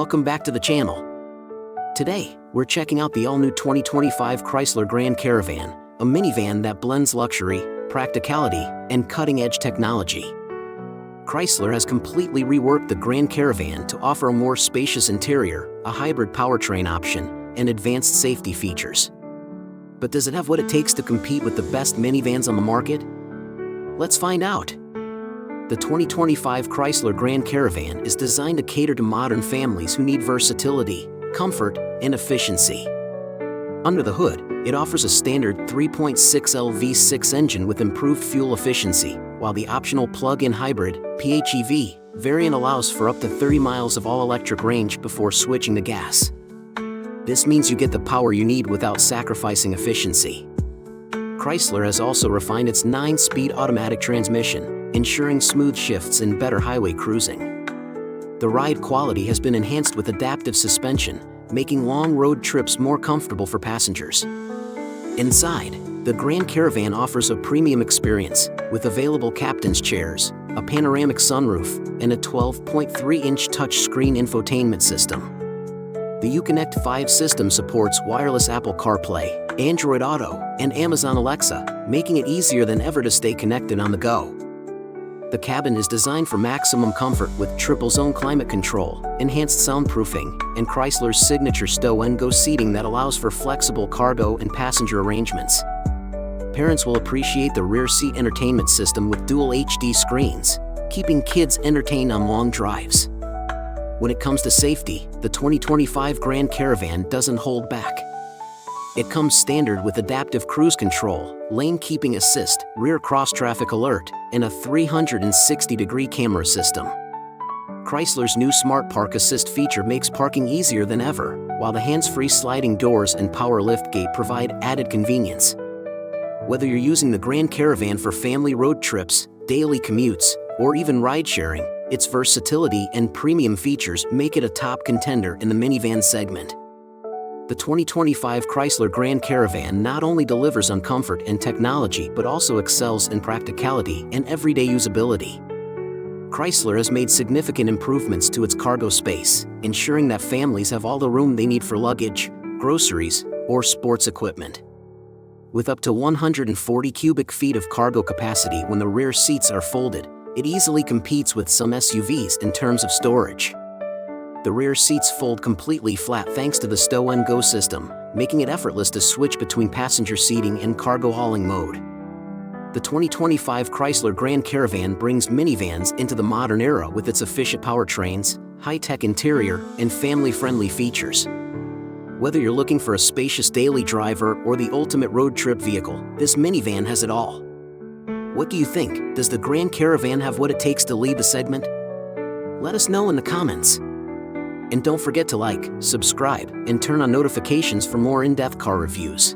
welcome back to the channel. Today, we're checking out the all-new 2025 Chrysler Grand Caravan, a minivan that blends luxury, practicality, and cutting-edge technology. Chrysler has completely reworked the Grand Caravan to offer a more spacious interior, a hybrid powertrain option, and advanced safety features. But does it have what it takes to compete with the best minivans on the market? Let's find out. The 2025 Chrysler Grand Caravan is designed to cater to modern families who need versatility, comfort, and efficiency. Under the hood, it offers a standard 3.6L V6 engine with improved fuel efficiency, while the optional plug-in hybrid PHEV variant allows for up to 30 miles of all-electric range before switching to gas. This means you get the power you need without sacrificing efficiency. Chrysler has also refined its 9-speed automatic transmission, ensuring smooth shifts and better highway cruising. The ride quality has been enhanced with adaptive suspension, making long road trips more comfortable for passengers. Inside, the Grand Caravan offers a premium experience, with available captain's chairs, a panoramic sunroof, and a 12.3-inch touchscreen infotainment system. The Uconnect 5 system supports wireless Apple CarPlay, Android Auto, and Amazon Alexa, making it easier than ever to stay connected on the go. The cabin is designed for maximum comfort with triple-zone climate control, enhanced soundproofing, and Chrysler's signature Stow and Go seating that allows for flexible cargo and passenger arrangements. Parents will appreciate the rear seat entertainment system with dual HD screens, keeping kids entertained on long drives. When it comes to safety, the 2025 Grand Caravan doesn't hold back. It comes standard with adaptive cruise control, lane keeping assist, rear cross-traffic alert, and a 360-degree camera system. Chrysler's new Smart Park Assist feature makes parking easier than ever, while the hands-free sliding doors and power liftgate provide added convenience. Whether you're using the Grand Caravan for family road trips, daily commutes, or even ride-sharing, its versatility and premium features make it a top contender in the minivan segment. The 2025 Chrysler Grand Caravan not only delivers on comfort and technology but also excels in practicality and everyday usability. Chrysler has made significant improvements to its cargo space, ensuring that families have all the room they need for luggage, groceries, or sports equipment. With up to 140 cubic feet of cargo capacity when the rear seats are folded, it easily competes with some SUVs in terms of storage. The rear seats fold completely flat thanks to the Stow and Go system, making it effortless to switch between passenger seating and cargo hauling mode. The 2025 Chrysler Grand Caravan brings minivans into the modern era with its efficient powertrains, high-tech interior, and family-friendly features. Whether you're looking for a spacious daily driver or the ultimate road trip vehicle, this minivan has it all. What do you think? Does the Grand Caravan have what it takes to lead the segment? Let us know in the comments. And don't forget to like, subscribe, and turn on notifications for more in-depth car reviews.